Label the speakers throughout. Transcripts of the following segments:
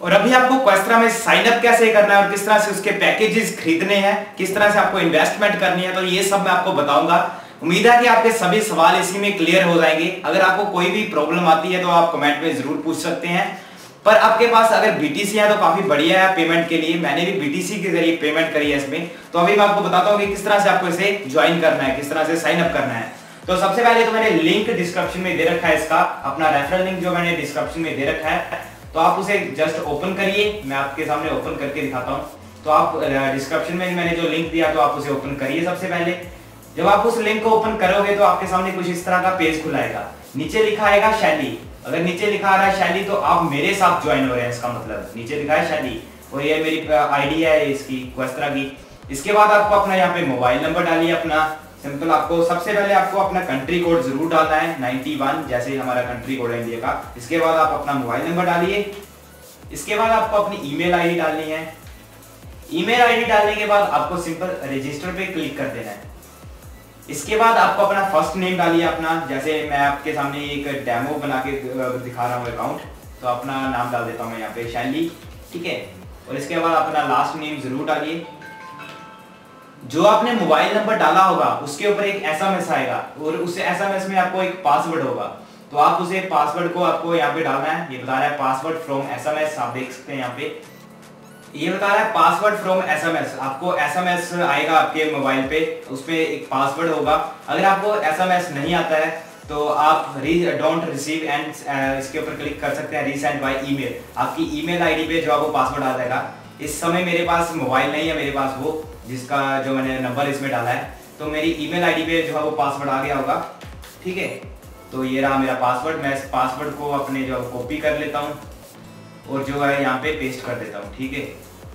Speaker 1: और अभी आपको क्वेस्ट्रा में साइन अप कैसे करना है और किस तरह से उसके पैकेजेस खरीदने हैं, किस तरह से आपको इन्वेस्टमेंट करनी है, तो ये सब मैं आपको बताऊंगा। उम्मीद है कि आपके सभी सवाल इसी में क्लियर हो जाएंगे। अगर आपको कोई भी प्रॉब्लम आती है तो आप कमेंट में जरूर पूछ सकते हैं। पर आपके पास अगर बीटीसी है तो काफी बढ़िया है पेमेंट के लिए। मैंने भी बीटीसी के जरिए पेमेंट करी है इसमें। तो अभी मैं आपको बताता हूँ कि किस तरह से आपको इसे ज्वाइन करना है, किस तरह से साइन अप करना है। तो सबसे पहले तो मैंने लिंक डिस्क्रिप्शन में दे रखा है इसका, अपना रेफरल लिंक जो मैंने डिस्क्रिप्शन में दे रखा है, तो आप उसे जस्ट ओपन करिए। मैं आपके सामने ओपन करके दिखाता हूँ। तो आप डिस्क्रिप्शन में मैंने जो लिंक दिया तो आप उसे ओपन करिए। सबसे पहले जब आप उस लिंक को ओपन करोगे तो आपके सामने कुछ इस तरह का पेज खुलाएगा। नीचे लिखा आएगा शैली। अगर नीचे लिखा आ रहा है शैली तो आप मेरे साथ ज्वाइन हो रहे हैं, इसका मतलब नीचे लिखा है शैली और ये मेरी आईडी है इसकी क्वेस्ट्रा की। इसके बाद आपको अपना यहाँ पे मोबाइल नंबर डालिए अपना। सिंपल आपको सबसे पहले आपको अपना कंट्री कोड जरूर डालना है 91, जैसे हमारा कंट्री कोड है इंडिया का। इसके बाद आप अपना मोबाइल नंबर डालिए। इसके बाद आपको अपनी ईमेल आईडी डालनी है। ईमेल आईडी डालने के बाद आपको सिंपल रजिस्टर पे क्लिक कर देना है। इसके बाद आपको अपना फर्स्ट नेम डालिए अपना, जैसे मैं आपके सामने एक डेमो बना के दिखा रहा हूँ अकाउंट, तो अपना नाम डाल देता हूँ मैं यहाँ पे शैली, ठीक है। और इसके बाद अपना लास्ट नेम जरूर डालिए। जो आपने मोबाइल नंबर डाला होगा उसके ऊपर एक एसएमएस आएगा और उस एसएमएस में आपको एक पासवर्ड होगा, तो आप उसे पासवर्ड को आपको यहाँ पे डालना है। ये बता रहा है पासवर्ड फ्रॉम एसएमएस, आप देख सकते हैं यहाँ पे ये बता रहा है पासवर्ड फ्रॉम एसएमएस। आपको एसएमएस आएगा आपके मोबाइल पे, उसमें एक पासवर्ड होगा। अगर आपको एसएमएस नहीं आता है तो आप डोंट रिसीव एंड इसके ऊपर क्लिक कर सकते हैं रीसेंड बाय ईमेल। आपकी ईमेल आईडी पे जो आपको पासवर्ड आ जाएगा। इस समय मेरे पास मोबाइल नहीं है, मेरे पास वो जिसका जो मैंने नंबर इसमें डाला है, तो मेरी ईमेल आईडी पे जो है वो पासवर्ड आ गया होगा, ठीक है। तो ये रहा मेरा पासवर्ड। मैं इस पासवर्ड को अपने जो कॉपी कर लेता हूँ और जो है यहाँ पे पेस्ट कर देता हूँ, ठीक है।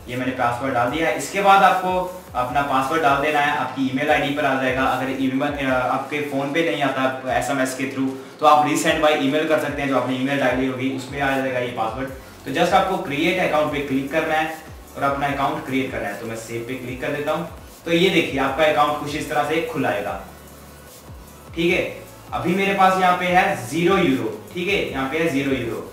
Speaker 1: ये मैंने पासवर्ड डाल दिया है। इसके बाद आपको अपना पासवर्ड डाल देना है। आपकी ईमेल आईडी पर आ जाएगा। अगर ईमेल आपके फोन पे नहीं आता एसएमएस के थ्रू तो आप रीसेंड बाय ईमेल कर सकते हैं, जो आपने ईमेल डाली होगी उसमें आ जाएगा ये पासवर्ड। तो जस्ट आपको क्रिएट अकाउंट पे क्लिक करना है और अपना अकाउंट क्रिएट करना है। तो मैं सेव पे क्लिक कर देता हूँ। तो ये देखिए आपका अकाउंट कुछ इस तरह से खुलाएगा, ठीक है। अभी मेरे पास यहाँ पे है 0 यूरो, ठीक है, यहाँ पे है 0 यूरो।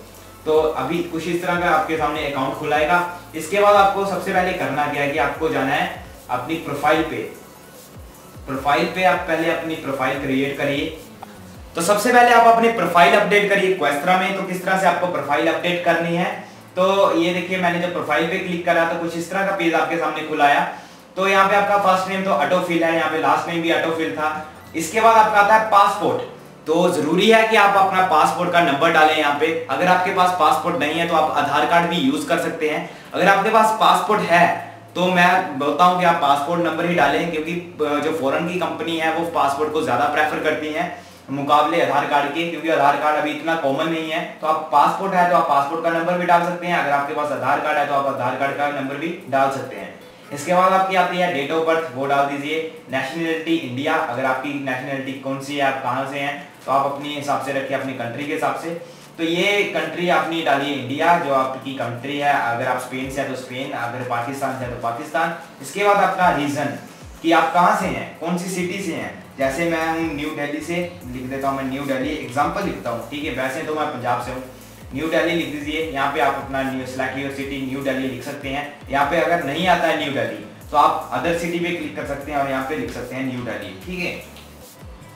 Speaker 1: तो अभी कुछ इस तरह का आपके सामने अकाउंट खुलाएगा। इसके बाद आपको सबसे पहले करना क्या है कि आपको जाना है अपनी प्रोफाइल पे। प्रोफाइल पे आप पहले अपनी प्रोफाइल क्रिएट करिए। तो सबसे पहले आप अपनी प्रोफाइल अपडेट करिए क्वेस्ट्रा में। तो किस तरह से आपको प्रोफाइल अपडेट करनी है, तो ये देखिए मैंने जब प्रोफाइल पे क्लिक करा तो कुछ इस तरह का पेज आपके सामने खुलाया। तो यहाँ पे आपका फर्स्ट नेम तो ऑटोफिल है, यहाँ पे लास्ट नेम भी ऑटोफिल था। इसके बाद आपका आता है पासपोर्ट। तो जरूरी है कि आप अपना पासपोर्ट का नंबर डालें यहाँ पे। अगर आपके पास पासपोर्ट नहीं है तो आप आधार कार्ड भी यूज कर सकते हैं। अगर आपके पास पासपोर्ट है तो मैं बोलता हूँ कि आप पासपोर्ट नंबर ही डालें, क्योंकि जो फॉरेन की कंपनी है वो पासपोर्ट को ज्यादा प्रेफर करती है मुकाबले आधार कार्ड के, क्योंकि आधार कार्ड अभी इतना कॉमन नहीं है। तो आप पासपोर्ट है तो आप पासपोर्ट का नंबर भी डाल सकते हैं। अगर आपके पास आधार कार्ड है तो आप आधार कार्ड का नंबर भी डाल सकते हैं। इसके बाद आपकी आती है डेट ऑफ बर्थ, वो डाल दीजिए। नेशनलिटी इंडिया, अगर आपकी नेशनलिटी कौन सी है, आप कहाँ से हैं, तो आप अपने हिसाब से रखिए, अपनी कंट्री के हिसाब से। तो ये कंट्री आपने डाली है इंडिया, जो आपकी कंट्री है। अगर आप स्पेन से है तो स्पेन, अगर पाकिस्तान से है तो पाकिस्तान। इसके बाद आपका रीजन कि आप कहाँ से हैं, कौन सी सिटी से हैं। जैसे मैं हूँ न्यू दिल्ली से, लिख देता हूँ मैं न्यू दिल्ली, एग्जाम्पल लिखता हूँ, ठीक है। वैसे तो मैं पंजाब से हूँ। न्यू दिल्ली लिख दीजिए। यहाँ पे आप अपना new select your city, new Delhi लिख सकते हैं। यहाँ पे अगर नहीं आता है न्यू दिल्ली तो आप अदर सिटी पे क्लिक कर सकते हैं और यहाँ पे लिख सकते हैं न्यू दिल्ली, ठीक है।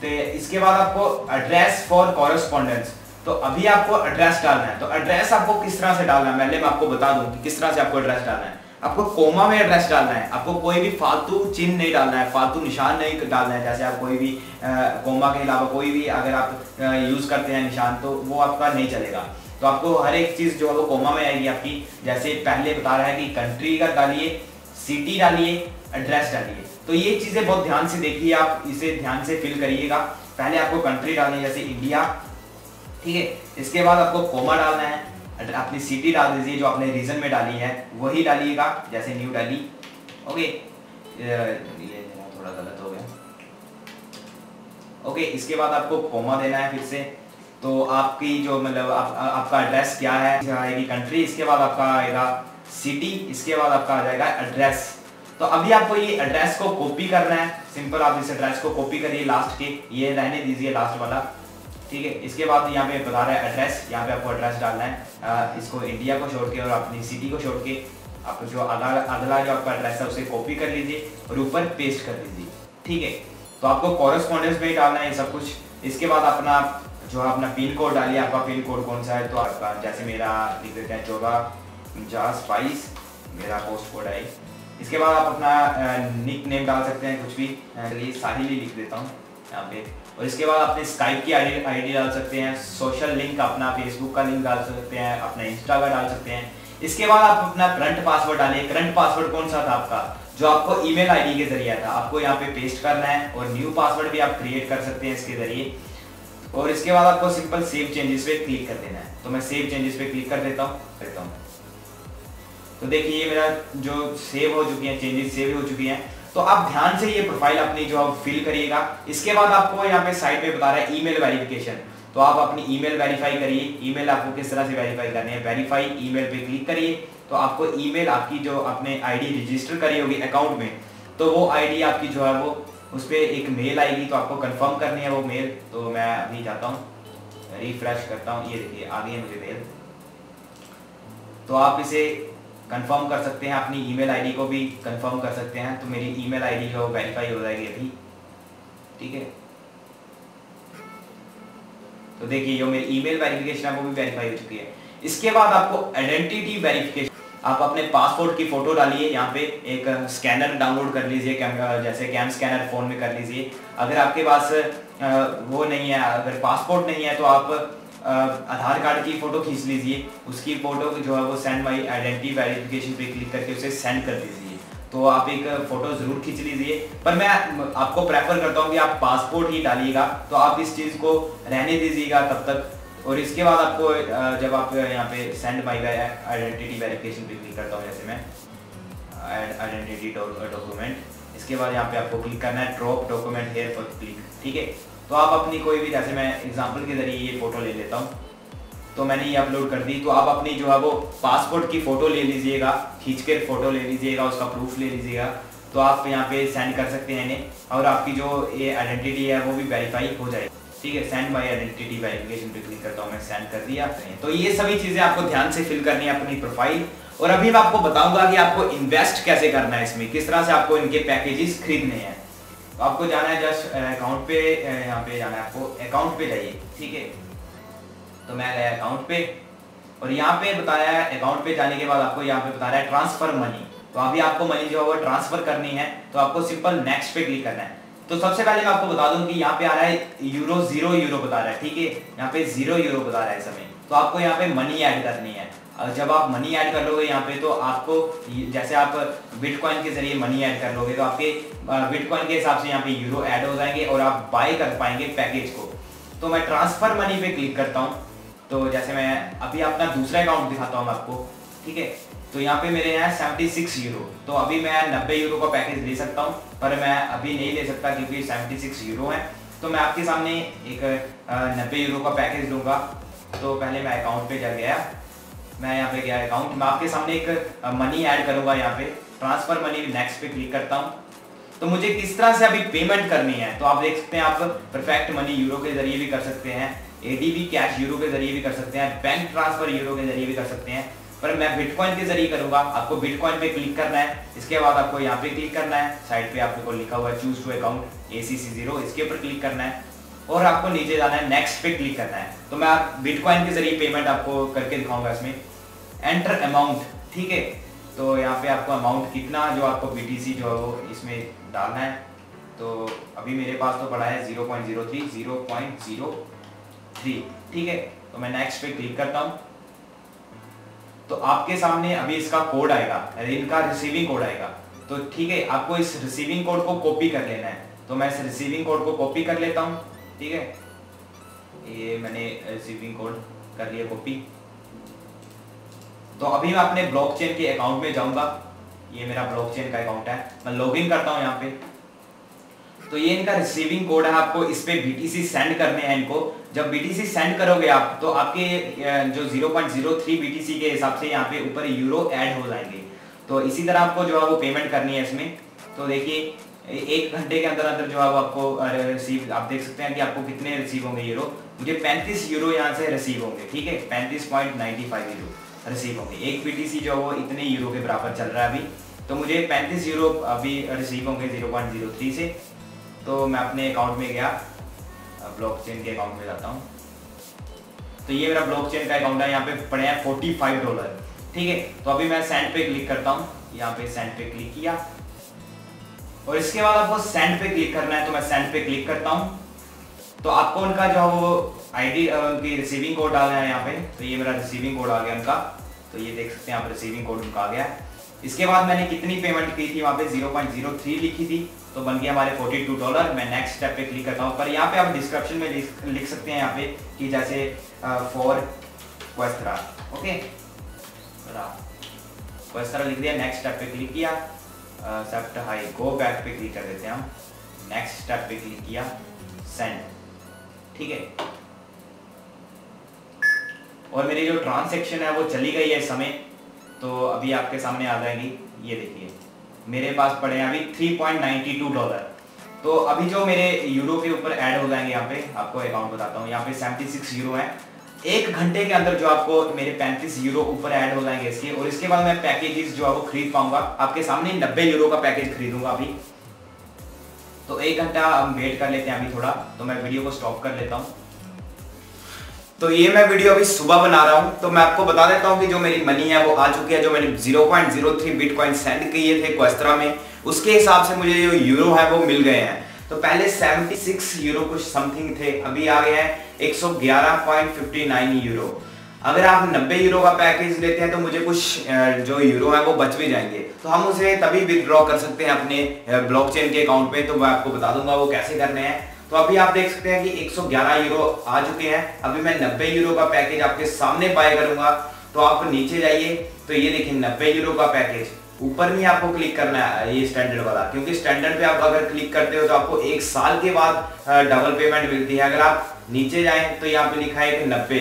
Speaker 1: तो इसके बाद आपको एड्रेस फॉर कॉरेस्पॉन्डेंस, तो अभी आपको एड्रेस डालना है। तो एड्रेस आपको किस तरह से डालना है, पहले मैं आपको बता दूं कि किस तरह से आपको एड्रेस डालना है। आपको कोमा में एड्रेस डालना है। आपको कोई भी फालतू चिन्ह नहीं डालना है, फालतू निशान नहीं डालना है। जैसे आप कोई भी कोमा के अलावा कोई भी अगर आप यूज करते हैं निशान तो वो आपका नहीं चलेगा। तो आपको हर एक चीज जो है वो कोमा में आएगी आपकी। जैसे पहले बता रहा है कि कंट्री का डालिए, सिटी डालिए, एड्रेस डालिए। तो ये चीजें बहुत ध्यान से देखिए, आप इसे ध्यान से फिल करिएगा। पहले आपको कंट्री डालनी है, जैसे इंडिया, ठीक है। इसके बाद आपको कोमा डालना है, अपनी सिटी डाल दीजिए जो आपने रीजन में डाली है वही डालिएगा, जैसे न्यू दिल्ली, ओके। ये थोड़ा गलत हो गया, ओके। इसके बाद आपको कोमा देना है फिर से। तो आपकी जो मतलब आपका एड्रेस क्या है, आएगी कंट्री, इसके बाद आपका आएगा सिटी, इसके बाद आपका आ जाएगा एड्रेस। तो अभी आपको ये एड्रेस को कॉपी करना है। सिंपल आप इस एड्रेस को कॉपी करिए लास्ट के, ये रहने दीजिए लास्ट वाला, ठीक है। इसके बाद यहाँ पे बता रहा है एड्रेस, यहाँ पे आपको एड्रेस डालना है। इसको इंडिया को छोड़ के और अपनी सिटी को छोड़ के आप जो अगला जो आपका एड्रेस है उसे कॉपी कर लीजिए और ऊपर पेस्ट कर लीजिए, ठीक है। तो आपको कॉरेस्पॉन्डेंस में ही डालना है ये सब कुछ। इसके बाद अपना जो अपना पिन कोड डालिए, आपका पिन कोड कौन सा है, तो आपका जैसे मेरा लिख देते हैं 1449 मेरा पोस्ट कोड है। इसके बाद आप अपना निक नेम डाल सकते हैं कुछ भी, चलिए साहिल ही लिख देता हूँ यहाँ पे। और इसके बाद अपने स्काइप की आईडी डाल सकते हैं, सोशल लिंक अपना फेसबुक का लिंक डाल सकते हैं, अपना इंस्टा का डाल सकते हैं। इसके बाद आप अपना करंट पासवर्ड डालिए। करंट पासवर्ड कौन सा था आपका, जो आपको ईमेल आईडी के जरिए था, आपको यहाँ पे पेस्ट करना है। और न्यू पासवर्ड भी आप क्रिएट कर सकते हैं इसके जरिए। और इसके बाद आपको सिंपल सेव चेंजेस पे क्लिक कर देना है। तो मैं सेव चेंजेस पे क्लिक कर देता हूँ। तो देखिए ये मेरा जो सेव हो चुकी है, चेंजेस सेव हो चुकी हैं। तो आप ध्यान से ये प्रोफाइल अपनी जो फिल करिएगा। इसके बाद आपको यहाँ पे साइड पे बता रहा है ईमेल वेरिफिकेशन, तो आप अपनी ईमेल वेरीफाई करिए। ईमेल आपको किस तरह से वेरीफाई करनी है, वेरीफाई ईमेल पे क्लिक करिए। तो आपको ईमेल आपकी जो आपने आईडी रजिस्टर करी होगी अकाउंट में, तो वो आईडी आपकी जो है वो उस पर एक मेल आएगी, तो आपको कंफर्म करनी है वो मेल। तो मैं अभी जाता हूँ, रिफ्रेश करता हूँ, ये देखिए आ गई है मुझे मेल। तो आप इसे कंफर्म कर सकते हैं, अपनी ईमेल आईडी को भी कंफर्म कर सकते हैं। तो मेरी ईमेल आईडी जो वेरीफाई हो जाएगी अभी, ठीक है। तो देखिए जो मेरी ईमेल वेरिफिकेशन है वो भी वेरीफाई हो चुकी है। इसके बाद आपको आइडेंटिटी वेरिफिकेशन, आप अपने पासपोर्ट की फोटो डालिए। यहाँ पे एक स्कैनर डाउनलोड कर लीजिए, जैसे कैम स्कैनर फोन में कर लीजिए। अगर आपके पास वो नहीं है, अगर पासपोर्ट नहीं है, तो आप आधार कार्ड की फोटो खींच लीजिए। उसकी फोटो जो है वो सेंड माई आइडेंटिटी वेरिफिकेशन पे क्लिक करके उसे सेंड कर दीजिए। तो आप एक फोटो जरूर खींच लीजिए, पर मैं आपको प्रेफर करता हूँ कि आप पासपोर्ट ही डालिएगा। तो आप इस चीज़ को रहने दीजिएगा तब तक। और इसके बाद आपको जब आप यहाँ पे सेंड माई आइडेंटिटी वेरिफिकेशन पे क्लिक करता हूँ, जैसे मैं आइडेंटिटी डॉक्यूमेंट, इसके बाद यहाँ पे आपको क्लिक करना है drop document here for click, ठीक है। तो आप अपनी कोई भी, जैसे मैं एग्जाम्पल के जरिए ये फोटो ले लेता हूँ, तो मैंने ये अपलोड कर दी। तो आप अपनी जो है वो पासपोर्ट की फोटो ले लीजिएगा, खींच के फोटो ले लीजिएगा, उसका प्रूफ ले लीजिएगा। तो आप यहाँ पे सेंड कर सकते हैं इन्हें, और आपकी जो ये आइडेंटिटी है वो भी वेरीफाई हो जाएगी, ठीक है। सेंड माई आइडेंटिटी वेरिफिकेशन पे क्लिक करता हूँ, मैं सेंड कर दिया। तो ये सभी चीजें आपको ध्यान से फिल करनी है अपनी प्रोफाइल। और अभी मैं आपको बताऊंगा कि आपको इन्वेस्ट कैसे करना है इसमें, किस तरह से आपको इनके पैकेजेस खरीदने हैं। तो आपको जाना है जस्ट अकाउंट पे, यहाँ पे जाना है आपको, अकाउंट पे जाइए, ठीक है। तो मैं गया अकाउंट पे, और यहाँ पे बताया है अकाउंट पे जाने के बाद आपको यहाँ पे बता रहा है ट्रांसफर मनी। तो अभी आपको मनी जो है वो ट्रांसफर करनी है, तो आपको सिंपल नेक्स्ट पे क्लिक करना है। तो सबसे पहले मैं आपको बता दूं कि यहाँ पे आ रहा है यूरो, 0 यूरो बता रहा है, ठीक है। यहाँ पे 0 यूरो बता रहा है इस समय। तो आपको यहाँ पे मनी ऐड करनी है। जब आप मनी ऐड कर लोगे यहाँ पे, तो आपको जैसे आप बिटकॉइन के जरिए मनी ऐड कर लोगे, तो आपके बिटकॉइन के हिसाब से यहाँ पे यूरो ऐड हो जाएंगे और आप बाय कर पाएंगे पैकेज को। तो मैं ट्रांसफर मनी पे क्लिक करता हूँ। तो जैसे मैं अभी अपना दूसरा अकाउंट दिखाता हूँ आपको, ठीक है। तो यहाँ पे मेरे यहाँ 76 यूरो, तो अभी मैं 90 यूरो का पैकेज ले सकता हूँ, पर मैं अभी नहीं ले सकता क्योंकि 76 यूरो है। तो मैं आपके सामने एक 90 यूरो का पैकेज लूँगा। तो पहले मैं अकाउंट पे जा गया, मैं यहाँ पे गया अकाउंट, मैं आपके सामने एक मनी ऐड करूँगा। यहाँ पे ट्रांसफर मनी, नेक्स्ट पे क्लिक करता हूँ। तो मुझे किस तरह से अभी पेमेंट करनी है, तो आप देख सकते हैं, आप परफेक्ट मनी यूरो के जरिए भी कर सकते हैं, एडीबी कैश यूरो के जरिए भी कर सकते हैं, बैंक ट्रांसफर यूरो के जरिए भी कर सकते हैं, पर मैं बिटकॉइन के जरिए करूंगा। आपको बिटकॉइन पे क्लिक करना है। इसके बाद आपको यहाँ पे क्लिक करना है, साइड पे आपको लिखा हुआ है चूज टू अकाउंट ACC0, इसके ऊपर क्लिक करना है और आपको नीचे जाना है, नेक्स्ट पे क्लिक करना है। तो मैं बिटकॉइन के जरिए पेमेंट आपको करके दिखाऊंगा इसमें। एंटर अमाउंट, ठीक है। तो यहाँ पे आपको अमाउंट कितना जो आपको BTC जो है वो इसमें डालना है। तो अभी मेरे पास तो पड़ा है 0.03, ठीक है। तो मैं नेक्स्ट पे क्लिक करता हूँ। तो आपके सामने अभी इसका कोड आएगा, इनका रिसीविंग कोड आएगा। तो ठीक है, आपको इस रिसीविंग कोड को कॉपी कर लेना है। तो मैं इस रिसीविंग कोड को कॉपी कर लेता हूँ, ठीक है। ये मैंने रिसीविंग कोड कर लिया कॉपी। तो अभी मैं अपने ब्लॉकचेन के अकाउंट में जाऊंगा। ये मेरा ब्लॉकचेन का अकाउंट है, मैं लॉगिन करता हूँ यहाँ पे। तो ये इनका रिसीविंग कोड है, आपको इस पे BTC सेंड करने हैं इनको। जब BTC सेंड करोगे आप, तो आपके जो 0.03 BTC के हिसाब से यहाँ पे ऊपर यूरो ऐड हो जाएंगे। तो इसी तरह आपको जो है वो पेमेंट करनी है इसमें। तो देखिए 1 घंटे के अंदर अंदर जो है वो आपको रिसीव, आप देख सकते हैं कि आपको कितने रिसीव होंगे यूरो। मुझे 35 यूरो यहाँ से रिसीव होंगे, ठीक है, 35.95 यूरो रिसीव होंगे। एक BTC जो वो इतने यूरो के बराबर चल रहा है अभी, तो मुझे 35 यूरो अभी रिसीव होंगे 0.03 से। तो मैं अपने अकाउंट में गया, ब्लॉकचेन के अकाउंट में जाता हूँ, तो ये मेरा ब्लॉकचेन का अकाउंट है, यहाँ पे पड़े हैं $45, ठीक है। तो अभी मैं सेंड पे क्लिक करता हूँ, यहाँ पे सेंड पे क्लिक किया और इसके बाद आपको सेंड पे क्लिक करना है, तो मैं सेंड पे क्लिक करता हूँ। तो आपको उनका जो वो आईडी उनकी रिसीविंग कोड आ गया है यहाँ पे, तो ये मेरा रिसीविंग कोड आ गया उनका, तो ये देख सकते हैं आप रिसीविंग कोड उनका आ गया। इसके बाद मैंने कितनी पेमेंट की थी, वहाँ पे 0.03 लिखी थी, तो बन गया हमारे $42। मैं नेक्स्ट स्टेप पे क्लिक करता हूँ, पर यहाँ पे आप डिस्क्रिप्शन में लिख सकते हैं यहाँ पे कि जैसे फॉर क्वेस्ट्रा, ओके, क्वेस्ट्रा लिख दिया। नेक्स्ट स्टेप पे क्लिक किया, एक्सेप्ट हाई, गो बैक पे क्लिक कर देते हैं हम। नेक्स्ट स्टेप पे क्लिक किया, सेंड, ठीक है। और मेरी जो ट्रांजैक्शन है वो चली गई है इस समय, तो अभी आपके सामने आ जाएगी। ये देखिए मेरे पास पड़े हैं अभी $3.92। तो अभी जो मेरे यूरो के ऊपर ऐड हो जाएंगे, यहाँ पे आपको अकाउंट बताता हूँ, यहाँ पे 76 यूरो है। 1 घंटे के अंदर जो आपको मेरे 35 यूरो ऊपर ऐड हो जाएंगे इसके, और इसके बाद मैं पैकेजेस जो है वो खरीद पाऊंगा। आपके सामने 90 यूरो का पैकेज खरीदूंगा अभी। तो 1 घंटा हम वेट कर लेते हैं अभी थोड़ा, तो मैं वीडियो को स्टॉप कर लेता हूँ। तो ये मैं वीडियो अभी सुबह बना रहा हूँ, तो मैं आपको बता देता हूँ कि जो मेरी मनी है वो आ चुकी है। जो मैंने 0.03 बिटकॉइन सेंड किए थे क्वेस्ट्रा में, उसके हिसाब से मुझे जो यूरो है वो मिल गए हैं। तो पहले 76 यूरो कुछ समथिंग थे, अभी आ गए हैं 111.59 यूरो। अगर आप 90 यूरो का पैकेज लेते हैं तो मुझे कुछ जो यूरो है वो बच भी जाएंगे, तो हम उसे तभी विथड्रॉ कर सकते हैं अपने ब्लॉकचेन के अकाउंट पे। तो मैं आपको बता दूंगा वो कैसे करने हैं। तो अभी आप देख सकते हैं कि 111 यूरो आ चुके हैं। अभी मैं 90 यूरो का पैकेज आपके सामने बाय करूंगा। तो आप नीचे जाइए, तो ये देखिए 90 यूरो का पैकेज, ऊपर नहीं आपको क्लिक करना है ये स्टैंडर्ड वाला, क्योंकि स्टैंडर्ड पे आप अगर क्लिक करते हो तो आपको 1 साल के बाद डबल पेमेंट मिलती है। अगर आप नीचे जाएं तो यहाँ पे लिखा है कि 90,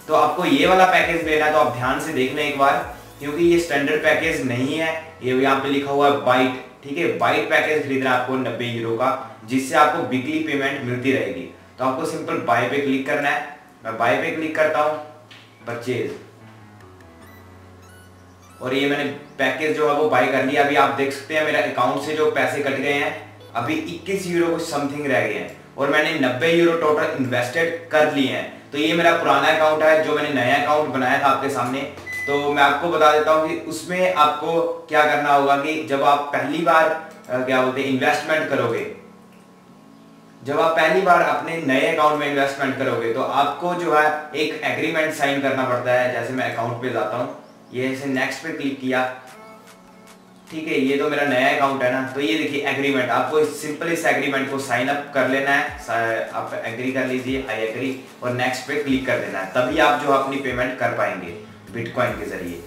Speaker 1: तो आपको ये वाला पैकेज लेना है। तो आप ध्यान से देख लें एक बार, क्योंकि ये स्टैंडर्ड पैकेज नहीं है, ये यहाँ पे लिखा हुआ है बाइट, ठीक है। बाइट पैकेज खरीदना है आपको 90 यूरो का, जिससे आपको वीकली पेमेंट मिलती रहेगी। तो आपको सिंपल बाय पे क्लिक करना है। मैं बाय पे क्लिक करता हूँ, परचेज, और ये मैंने पैकेज जो है वो बाय कर लिया। अभी आप देख सकते हैं मेरे अकाउंट से जो पैसे कट गए हैं, अभी 21 यूरो कुछ समथिंग रह गए हैं, और मैंने 90 यूरो टोटल इन्वेस्टेड कर लिए हैं। तो ये मेरा पुराना अकाउंट है, जो मैंने नया अकाउंट बनाया था आपके सामने। तो मैं आपको बता देता हूँ कि उसमें आपको क्या करना होगा कि जब आप पहली बार क्या बोलते हैं इन्वेस्टमेंट करोगे, जब आप पहली बार अपने नए अकाउंट में इन्वेस्टमेंट करोगे, तो आपको जो है एक एग्रीमेंट साइन करना पड़ता है। जैसे मैं अकाउंट पे जाता हूँ, ये ऐसे नेक्स्ट पे क्लिक किया, ठीक है, ये तो मेरा नया अकाउंट है ना। तो ये देखिए एग्रीमेंट, आपको सिंपल इस एग्रीमेंट को साइन अप कर लेना है। आप एग्री कर लीजिए, आई एग्री, और नेक्स्ट पे क्लिक कर देना है। तभी आप जो अपनी पेमेंट कर पाएंगे बिटकॉइन के जरिए।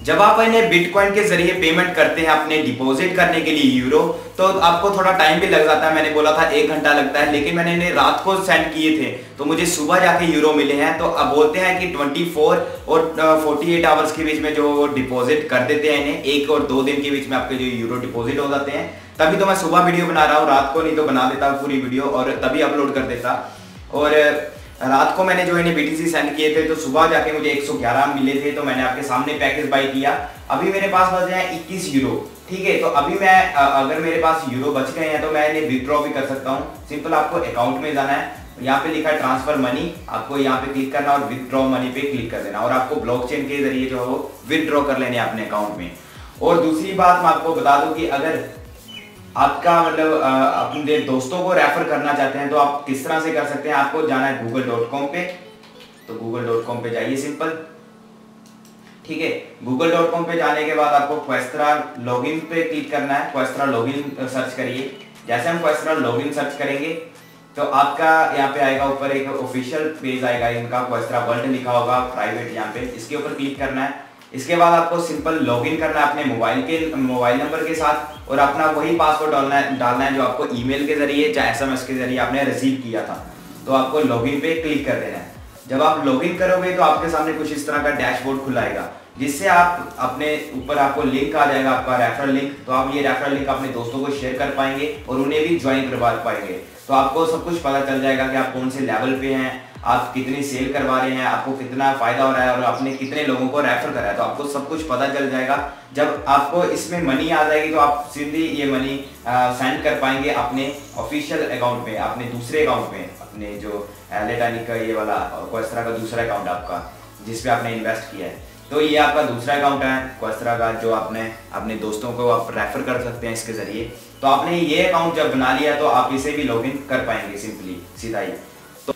Speaker 1: जब आप इन्हें बिटकॉइन के जरिए पेमेंट करते हैं अपने डिपॉजिट करने के लिए यूरो, तो आपको थोड़ा टाइम भी लग जाता है। मैंने बोला था 1 घंटा लगता है, लेकिन मैंने इन्हें रात को सेंड किए थे, तो मुझे सुबह जाके यूरो मिले हैं। तो अब बोलते हैं कि 24 और 48 आवर्स के बीच में जो डिपॉजिट कर देते हैं इन्हें, 1 और 2 दिन के बीच में आपके जो यूरो डिपॉजिट हो जाते हैं। तभी तो मैं सुबह वीडियो बना रहा हूँ, रात को नहीं तो बना देता पूरी वीडियो और तभी अपलोड कर देता। और रात को मैंने जो इन्हें BTC सेंड किए थे, तो सुबह जाके मुझे 111 मिले थे। तो मैंने आपके सामने पैकेज बाय किया। अभी मेरे पास बचे हैं 21 यूरो, ठीक है। तो अभी मैं अगर मेरे पास यूरो बच गए हैं तो मैं इन्हें विथड्रॉ भी कर सकता हूँ। सिंपल आपको अकाउंट में जाना है, यहाँ पे लिखा है ट्रांसफर मनी, आपको यहाँ पे क्लिक करना और विथड्रॉ मनी पे क्लिक कर देना, और आपको ब्लॉकचेन के जरिए जो है वो विथड्रॉ कर लेने अपने अकाउंट में। और दूसरी बात मैं आपको बता दूं कि अगर आपका मतलब अपने दोस्तों को रेफर करना चाहते हैं तो आप किस तरह से कर सकते हैं। आपको जाना है google.com पे, तो google.com पे जाइए सिंपल, ठीक है। google.com पे जाने के बाद आपको क्वेस्ट्रा लॉगिन पे क्लिक करना है। क्वेस्ट्रा लॉगिन सर्च करिए। जैसे हम क्वेस्ट्रा लॉगिन सर्च करेंगे तो आपका यहाँ पे आएगा ऊपर एक ऑफिशियल पेज आएगा इनका, क्वेस्ट्रा वर्ल्ड लिखा होगा प्राइवेट, यहाँ पे इसके ऊपर क्लिक करना है। इसके बाद आपको सिंपल लॉगिन करना है अपने मोबाइल नंबर के साथ, और अपना वही पासवर्ड डालना है जो आपको ईमेल के जरिए या SMS के जरिए आपने रिसीव किया था। तो आपको लॉगिन पे क्लिक कर देना है। जब आप लॉगिन करोगे तो आपके सामने कुछ इस तरह का डैशबोर्ड खुलाएगा, जिससे आप अपने ऊपर आपको लिंक आ जाएगा आपका रेफरल लिंक। तो आप ये रेफरल लिंक अपने दोस्तों को शेयर कर पाएंगे और उन्हें भी ज्वाइन करवा पाएंगे। तो आपको सब कुछ पता चल जाएगा कि आप कौन से लेवल पे हैं, आप कितनी सेल करवा रहे हैं, आपको कितना फायदा हो रहा है और आपने कितने लोगों को रेफर करा है, तो आपको सब कुछ पता चल जाएगा। जब आपको इसमें मनी आ जाएगी तो आप सीधे ये मनी सेंड कर पाएंगे अपने ऑफिशियल अकाउंट पे, अपने दूसरे अकाउंट पे, अपने जो एलेटानिक का ये वाला क्वेस्ट्रा का दूसरा अकाउंट आपका जिसपे आपने इन्वेस्ट किया है, तो ये आपका दूसरा अकाउंट है क्वेस्ट्रा का, जो आपने अपने दोस्तों को आप रेफर कर सकते हैं इसके जरिए। तो आपने ये अकाउंट जब बना लिया तो आप इसे भी लॉगिन कर पाएंगे सिंपली सीधा ही। तो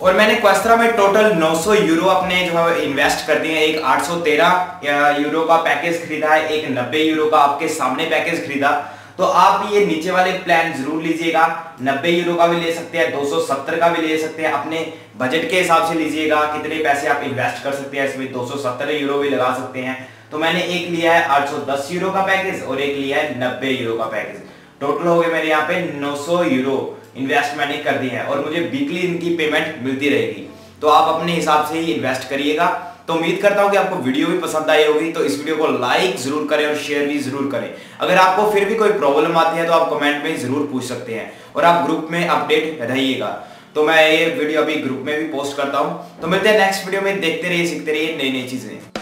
Speaker 1: और मैंने क्वेस्ट्रा में टोटल 900 यूरो अपने जो है इन्वेस्ट कर दिए हैं। एक 813 यूरो का पैकेज खरीदा है, एक 90 यूरो का आपके सामने पैकेज खरीदा। तो आप ये नीचे वाले प्लान जरूर लीजिएगा, 90 यूरो का भी ले सकते हैं, 270 का भी ले सकते हैं, अपने बजट के हिसाब से लीजिएगा कितने पैसे आप इन्वेस्ट कर सकते हैं इसमें, 270 यूरो भी लगा सकते हैं। तो मैंने एक लिया है 810 यूरो का पैकेज और एक लिया है 90 यूरो का पैकेज। टोटल हो गए मेरे यहाँ पे 900 यूरो इन्वेस्ट मैंने कर दिए हैं और मुझे वीकली इनकी पेमेंट मिलती रहेगी। तो आप अपने हिसाब से ही इन्वेस्ट करिएगा। तो उम्मीद करता हूं कि आपको वीडियो भी पसंद आई होगी, तो इस वीडियो को लाइक जरूर करें और शेयर भी जरूर करें। अगर आपको फिर भी कोई प्रॉब्लम आती है तो आप कमेंट में जरूर पूछ सकते हैं और आप ग्रुप में अपडेट रहिएगा। तो मैं ये वीडियो अभी ग्रुप में भी पोस्ट करता हूं। तो मिलते हैं नेक्स्ट वीडियो में, देखते रहिए, सीखते रहिए नई नई चीजें।